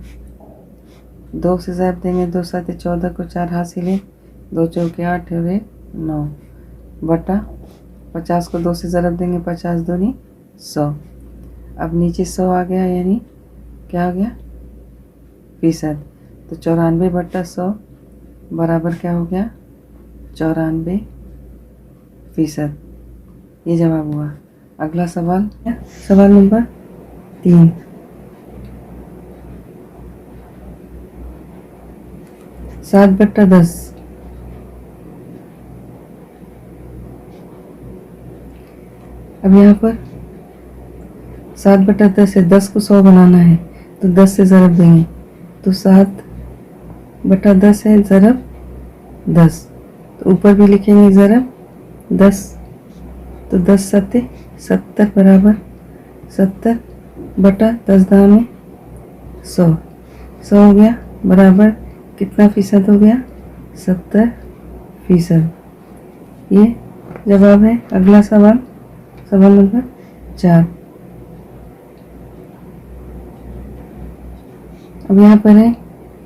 2 से ज़रब देंगे, 2 7 14 को 4 हासिल है, 2 चौके 8 और 1 9, बटा 50 को 2 से ज़रब देंगे, 50 दूनी 100। अब नीचे 100 आ गया, यानी क्या आ गया फीसद। तो 94/100 बराबर क्या हो गया 94%। ये जवाब हुआ। अगला सवाल, सवाल नंबर 3, 7/10। अब यहाँ पर 7/10 है, 10 को 100 बनाना है, तो 10 से ज़रब देंगे, तो 7/10 है, ज़रब 10, तो ऊपर भी लिखेंगे ज़रब 10, तो 10 7 70 बराबर 70/10 में 100। 100 हो गया बराबर कितना फीसद हो गया 70%। ये जवाब है। अगला सवाल, सवाल नंबर 4। अब यहाँ पर है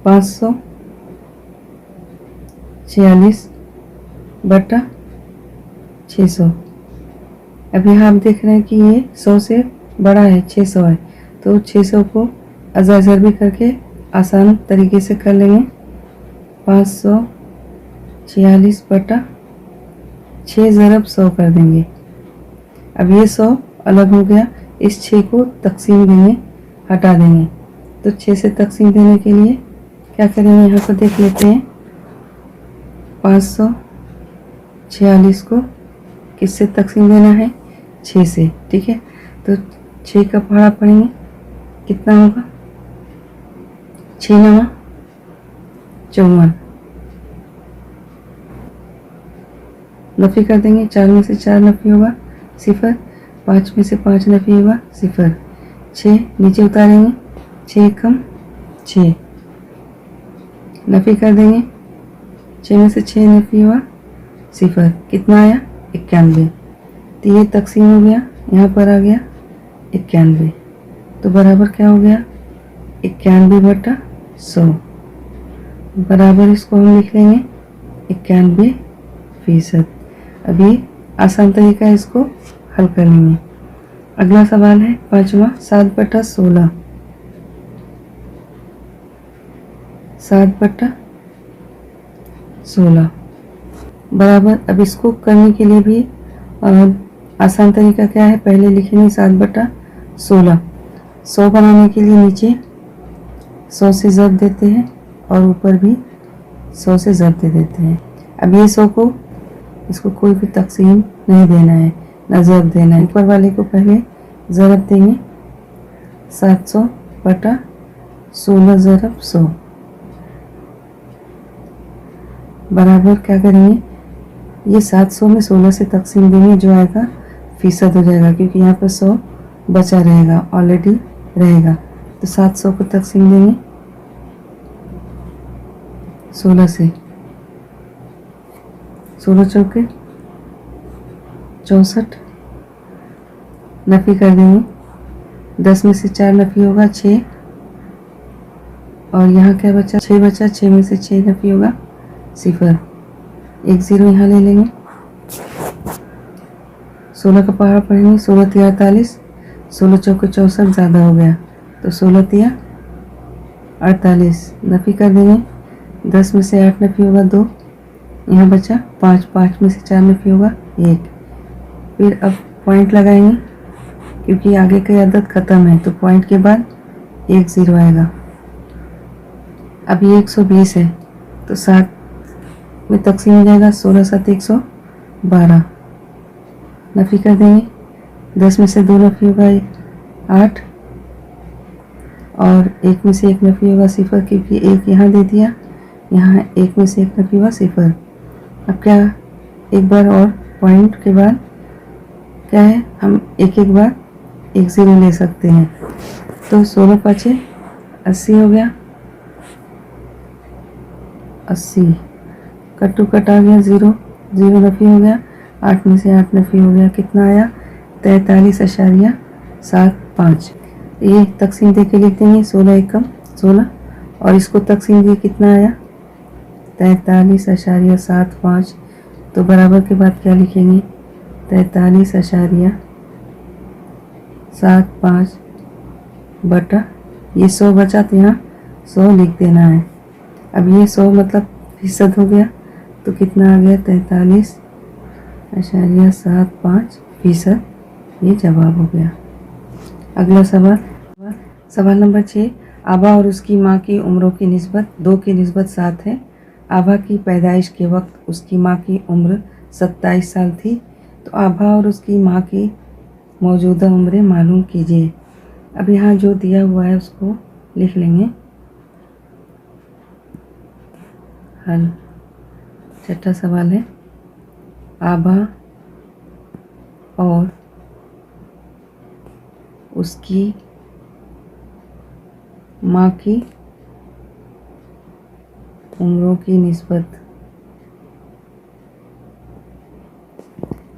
546/600। अब यहाँ आप देख रहे हैं कि ये 100 से बड़ा है, 600 है, तो 600 को अज़ाज़र भी करके आसान तरीके से कर लेंगे। 546/6 ज़रब 100 कर देंगे। अब ये 100 अलग हो गया, इस 6 को तकसीम देंगे, हटा देंगे। तो 6 से तकसीम देने के लिए क्या करेंगे, यहाँ पर देख लेते हैं। 546 को किससे तकसीम देना है 6 से, ठीक है। तो 6 का पहाड़ा पढ़ेंगे, कितना होगा 6 9 54। नफ़ी कर देंगे, 4 में से 4 नफ़ी होगा 0, 5 में से 5 नफ़ी होगा 0, 6 नीचे उतारेंगे, 6 कम 6 नफ़ी कर देंगे, 6 में से 6 नफ़ी हुआ 0, कितना आया 91। तो ये तकसीम हो गया, यहाँ पर आ गया 91, तो बराबर क्या हो गया 91/100 बराबर, इसको हम लिख लेंगे 91%। अभी आसान तरीका है, इसको हल कर लेंगे। अगला सवाल है 5वां, 7/16। 7/16 बराबर। अब इसको करने के लिए भी आसान तरीका क्या है, पहले लिखेंगे 7/16। 100 बनाने के लिए नीचे 100 से ज़रब देते हैं और ऊपर भी 100 से ज़रब दे देते हैं। अब ये 100 को इसको कोई भी तकसीम नहीं देना है, ना ज़रब देना है। ऊपर वाले को पहले ज़रब देंगे 700/16 ज़रब 100 बराबर क्या करेंगे, ये 700 में 16 से तकसीम देंगे, जो आएगा फीसद हो जाएगा, क्योंकि यहाँ पर 100 बचा रहेगा, ऑलरेडी रहेगा। तो 700 को तकसीम देंगे 16 से, 16 चौके 64, नफ़ी कर देंगे, 10 में से 4 नफ़ी होगा 6, और यहाँ क्या बचा, 6 बचा, 6 में से 6 नफ़ी होगा 0, 1 0 यहाँ ले लेंगे। 16 का पहाड़ पढ़ेंगे, 16 तिया 48, 16 चौके 64 ज़्यादा हो गया, तो 16 तिया 48, नफ़ी कर देंगे, 10 में से 8 नफ़ी होगा 2, यहाँ बचा 5, 5 में से 4 नफ़ी होगा 1। फिर अब पॉइंट लगाएंगे, क्योंकि आगे की अदद ख़त्म है, तो पॉइंट के बाद 1 0 आएगा। अब ये 120 है, तो 7 में तकसीम हो जाएगा, 16 7 112, नफ़ी कर देंगे, 10 में से 2 नफ़ी होगा 8, और 1 में से 1 नफ़ी होगा 0, क्योंकि 1 यहाँ दे दिया, यहाँ 1 में से 1 नफ़ी हुआ 0। अब क्या, एक बार और पॉइंट के बाद क्या है, हम एक बार 1 0 ले सकते हैं, तो 16 5 80 हो गया, 80 कट टू कट आ गया, 0 0 नफ़ी हो गया, 8 में से 8 नफ़ी हो गया, कितना आया 43.75। ये तकसीम दे के लिख देंगे, 16 एकम 16, और इसको तकसीम दिए कितना आया 43.75। तो बराबर के बाद क्या लिखेंगे, 43.75 बटा ये 100 बचा, तो यहाँ 100 लिख देना है। अब ये 100 मतलब फीसद हो गया, तो कितना आ गया 43.75%, ये जवाब हो गया। अगला सवाल, सवाल नंबर 6, आभा और उसकी माँ की उम्रों की निस्बत 2 की निस्बत 7 है। आभा की पैदाइश के वक्त उसकी माँ की उम्र 27 साल थी, तो आभा और उसकी माँ की मौजूदा उम्रें मालूम कीजिए। अब यहाँ जो दिया हुआ है उसको लिख लेंगे। हल, छठा सवाल है, आभा और उसकी माँ की उम्रों की निस्बत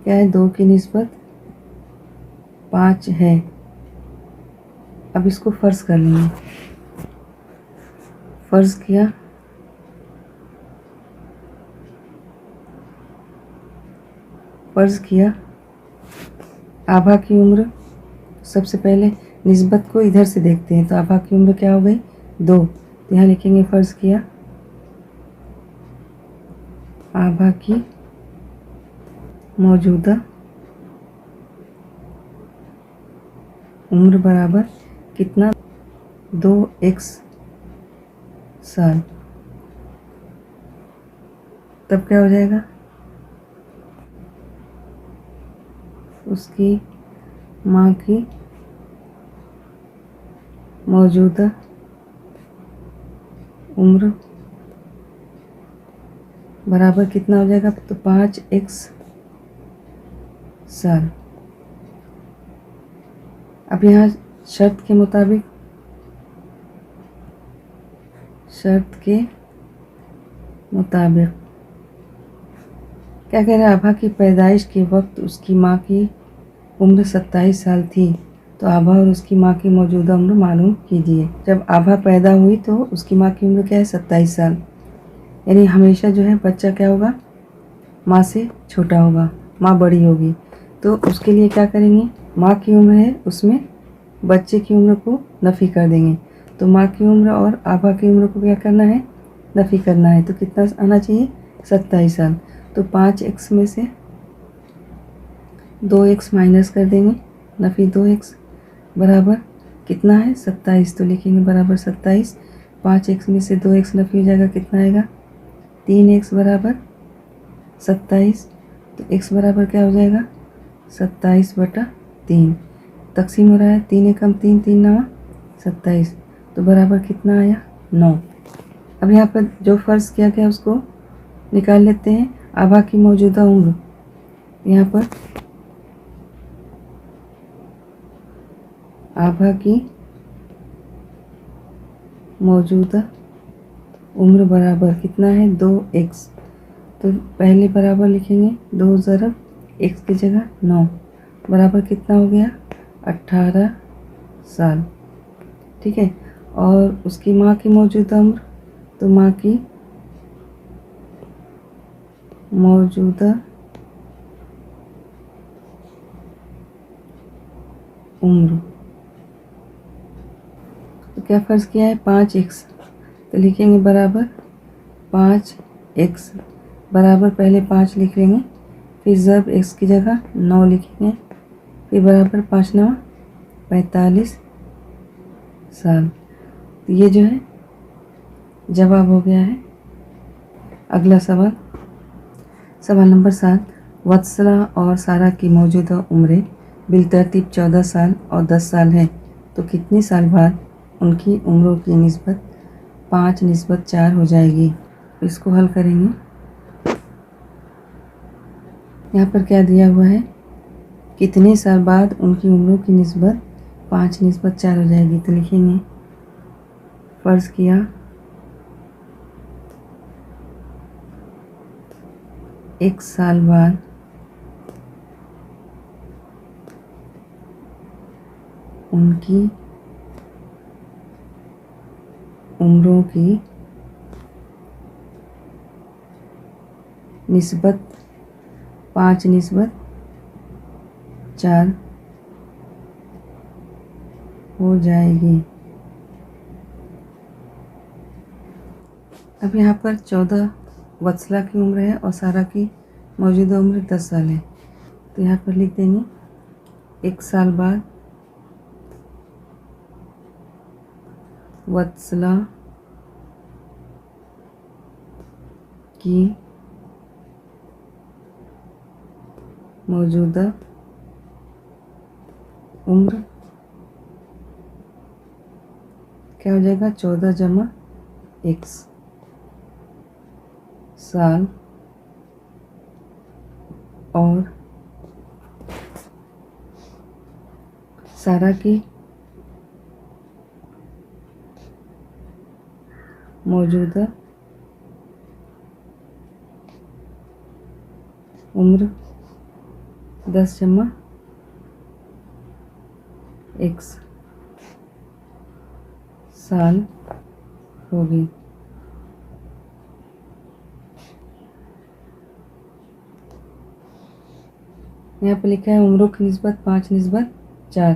क्या है, 2 की निस्बत 5 है। अब इसको फ़र्ज़ कर लेंगे, फ़र्ज़ किया आभा की उम्र, सबसे पहले निस्बत को इधर से देखते हैं, तो आभा की उम्र क्या हो गई 2, तो यहाँ लिखेंगे फ़र्ज़ किया आभा की मौजूदा उम्र बराबर कितना 2x साल। तब क्या हो जाएगा, उसकी माँ की मौजूदा उम्र बराबर कितना हो जाएगा, तो 5x साल। अब यहाँ शर्त के मुताबिक क्या कह रहा है, आभा की पैदाइश के वक्त उसकी माँ की उम्र 27 साल थी, तो आभा और उसकी माँ की मौजूदा उम्र मालूम कीजिए। जब आभा पैदा हुई तो उसकी माँ की उम्र क्या है 27 साल, यानी हमेशा जो है बच्चा क्या होगा, माँ से छोटा होगा, माँ बड़ी होगी। तो उसके लिए क्या करेंगे, माँ की उम्र है उसमें बच्चे की उम्र को नफ़ी कर देंगे, तो माँ की उम्र और आभा की उम्र को क्या करना है नफ़ी करना है तो कितना आना चाहिए, 27 साल। तो 5x में से 2x माइनस कर देंगे, नफ़ी 2x बराबर कितना है, 27। तो लिखेंगे बराबर 27। 5x में से 2x नफ़ी हो जाएगा, कितना आएगा, 3x बराबर 27। तो x बराबर क्या हो जाएगा, 27/3। तकसीम हो रहा है, 3 एकम 3, 3 नवा 27। तो बराबर कितना आया, 9। अब यहाँ पर जो फ़र्ज़ किया गया उसको निकाल लेते हैं। आभा की मौजूदा उम्र, यहाँ पर आभा की मौजूदा उम्र बराबर कितना है, 2x। तो पहले बराबर लिखेंगे 2 ज़रब x की जगह 9 बराबर कितना हो गया, 18 साल। ठीक है। और उसकी माँ की मौजूदा उम्र, तो माँ की मौजूदा उम्र, तो क्या फ़र्ज़ किया है, 5x। तो लिखेंगे बराबर 5x बराबर पहले 5 लिख लेंगे, फिर ज़रब x की जगह 9 लिखेंगे, फिर बराबर 5 9 45 साल। तो ये जो है जवाब हो गया है। अगला सवाल, सवाल नंबर 7। वत्सला और सारा की मौजूदा उम्रें बिलतरतीब 14 साल और 10 साल है, तो कितने साल बाद उनकी उम्रों की निस्बत 5:4 हो जाएगी। इसको हल करेंगे। यहाँ पर क्या दिया हुआ है, कितने साल बाद उनकी उम्रों की निस्बत 5:4 हो जाएगी। तो लिखेंगे फ़र्ज़ किया 1 साल बाद उनकी उम्रों की निस्बत 5:4 हो जाएगी। अब यहाँ पर 14 वत्सला की उम्र है और सारा की मौजूदा उम्र 10 साल है। तो यहाँ पर लिख देंगे 1 साल बाद वत्सला की मौजूदा उम्र क्या हो जाएगा, 14 जमा x साल, और सारा की मौजूदा उम्र 10 जमा x साल होगी। यहाँ पर लिखा है उम्रों की निस्बत 5:4।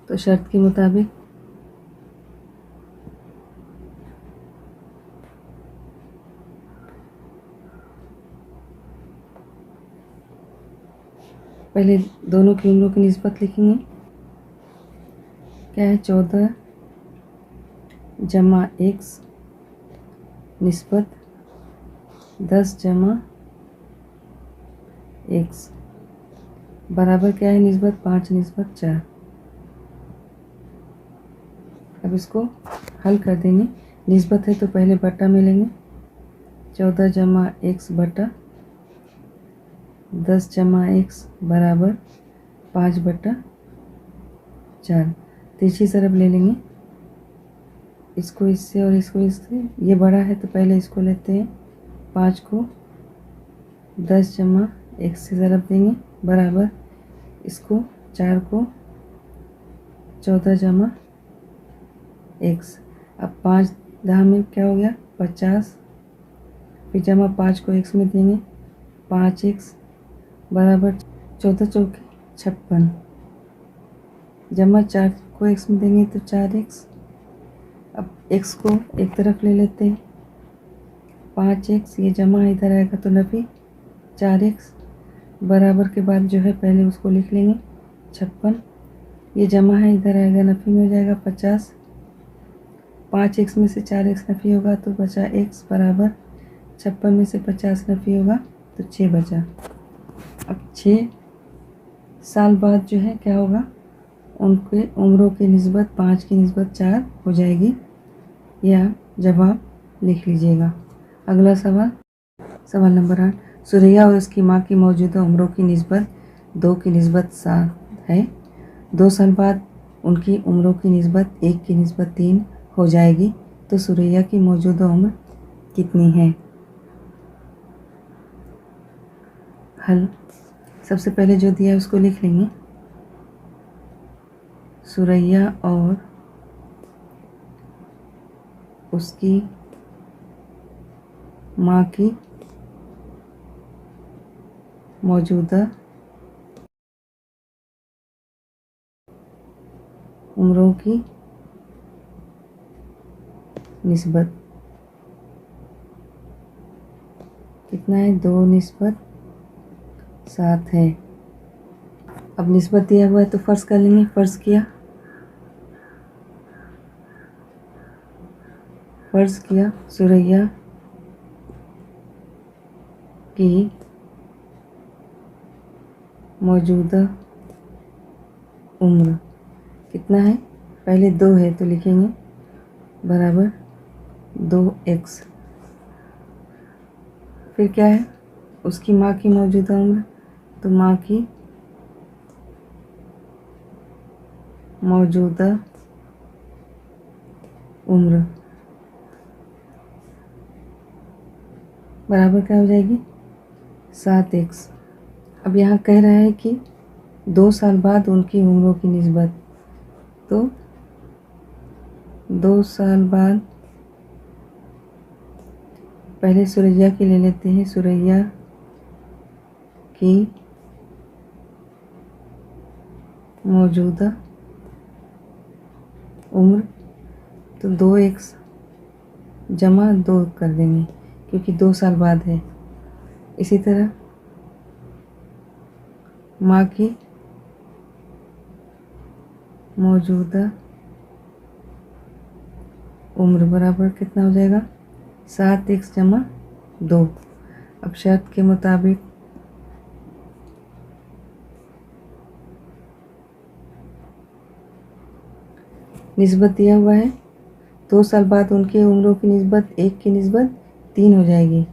तो शर्त के मुताबिक पहले दोनों की उम्रों की निस्बत लिखेंगे। क्या है, 14 जमा x निस्बत 10 जमा x बराबर क्या है, निस्बत 5:4। अब इसको हल कर देंगे। निस्बत है तो पहले बटा में लेंगे, 14 जमा x बटा 10 जमा x बराबर 5/4। तीसरी तरफ ले लेंगे, इसको इससे और इसको इससे। ये बड़ा है तो पहले इसको लेते हैं, 5 को 10 जमा x से ज़रब देंगे बराबर इसको 4 को 14 जमा x। अब 5 10 में क्या हो गया, 50। फिर जमा 5 को x में देंगे, 5x बराबर 14 चौके 56 जमा 4 को x में देंगे तो 4x। अब एक्स को एक तरफ ले लेते हैं, 5x ये जमा इधर आएगा तो नफ़ी 4x बराबर के बाद जो है पहले उसको लिख लेंगे 56, ये जमा है इधर आएगा नफ़ी में हो जाएगा 50, 5x में से 4x नफ़ी होगा तो बचा x बराबर 56 में से 50 नफ़ी होगा तो 6 बचा। अब 6 साल बाद जो है क्या होगा, उनके उम्रों की निस्बत 5 की निस्बत 4 हो जाएगी, या जवाब लिख लीजिएगा। अगला सवाल, सवाल नंबर 8, सुरैया और उसकी माँ की मौजूदा उम्रों की निस्बत 2 की निस्बत 7 है। 2 साल बाद उनकी उम्रों की निस्बत 1 की निस्बत 3 हो जाएगी, तो सुरैया की मौजूदा उम्र कितनी है? हल, सबसे पहले जो दिया है उसको लिख लेंगे। सुरैया और उसकी माँ की मौजूदा उम्रों की निस्बत कितना है, 2 निस्बत 7 है। अब निस्बत दिया हुआ है तो फ़र्ज़ कर लेंगे। फ़र्ज़ किया सुरैया की मौजूदा उम्र कितना है, पहले 2 है तो लिखेंगे बराबर 2x, फिर क्या है उसकी माँ की मौजूदा उम्र, तो माँ की मौजूदा उम्र बराबर क्या हो जाएगी 7x। अब यहाँ कह रहा है कि 2 साल बाद उनकी उम्रों की निस्बत, तो 2 साल बाद पहले सुरैया की ले लेते हैं। सुरैया की मौजूदा उम्र, तो 2x जमा 2 कर देंगे क्योंकि 2 साल बाद है। इसी तरह माँ की मौजूदा उम्र बराबर कितना हो जाएगा 7x जमा 2। अब शर्त के मुताबिक निस्बत दिया हुआ है, 2 साल बाद उनके उम्रों की निस्बत 1 की निस्बत 3 हो जाएगी,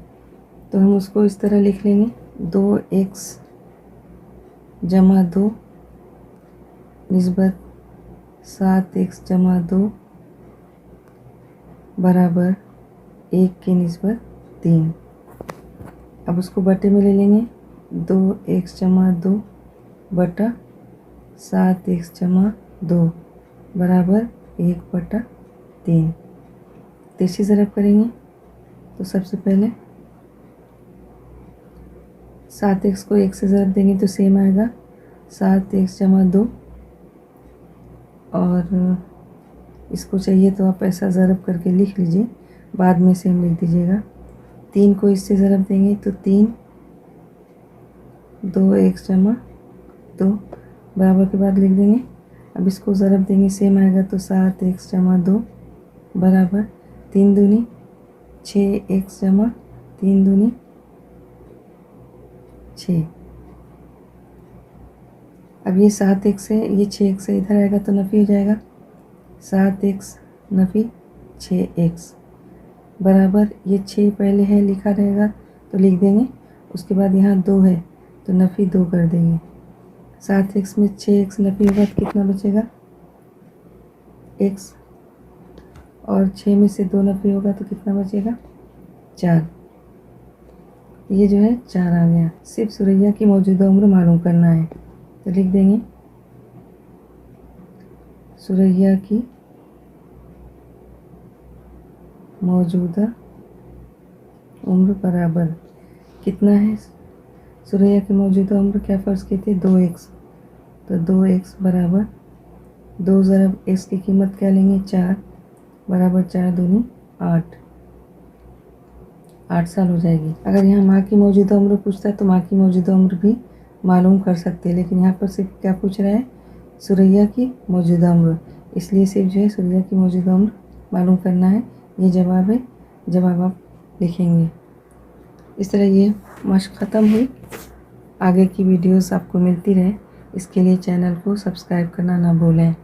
तो हम उसको इस तरह लिख लेंगे 2x जमा 2 निस्बत 7x जमा 2 बराबर 1 की निस्बत 3। अब उसको बटे में ले लेंगे, 2x जमा 2 बटा 7x जमा 2 बराबर 1/3। तिरछी ज़रब करेंगे तो सबसे पहले 7x को 1 से ज़रब देंगे तो सेम आएगा 7x जमा 2, और इसको चाहिए तो आप ऐसा ज़रब करके लिख लीजिए, बाद में सेम लिख दीजिएगा। 3 को इससे ज़रब देंगे तो 3, 2x जमा 2 बराबर के बाद लिख देंगे। अब इसको ज़रब देंगे सेम आएगा तो 7x जमा 2 बराबर 3 दूनी 6x जमा 3 दूनी 6। अब ये 7x है, ये 6x है, इधर आएगा तो नफ़ी हो जाएगा 7x नफ़ी 6x बराबर, ये 6 पहले है लिखा रहेगा तो लिख देंगे, उसके बाद यहाँ 2 है तो नफ़ी 2 कर देंगे। 7x में 6x नफ़ी होगा तो कितना बचेगा x, और 6 में से 2 नफ़ी होगा तो कितना बचेगा 4। ये जो है 4 आ गया। सिर्फ सुरैया की मौजूदा उम्र मालूम करना है तो लिख देंगे सुरैया की मौजूदा उम्र बराबर कितना है, सुरैया की मौजूदा उम्र क्या फ़र्ज़ की थी 2x, तो 2x बराबर 2 ज़रब x की कीमत क्या लेंगे 4, बराबर 4 दूनी 8, 8 साल हो जाएगी। अगर यहाँ माँ की मौजूदा उम्र पूछता है तो माँ की मौजूदा उम्र भी मालूम कर सकते हैं, लेकिन यहाँ पर सिर्फ क्या पूछ रहा है, सुरैया की मौजूदा उम्र, इसलिए सिर्फ जो है सुरैया की मौजूदा उम्र मालूम करना है। ये जवाब है, जवाब आप लिखेंगे। इस तरह ये मशक ख़त्म हुई। आगे की वीडियोस आपको मिलती रहे, इसके लिए चैनल को सब्सक्राइब करना ना भूलें।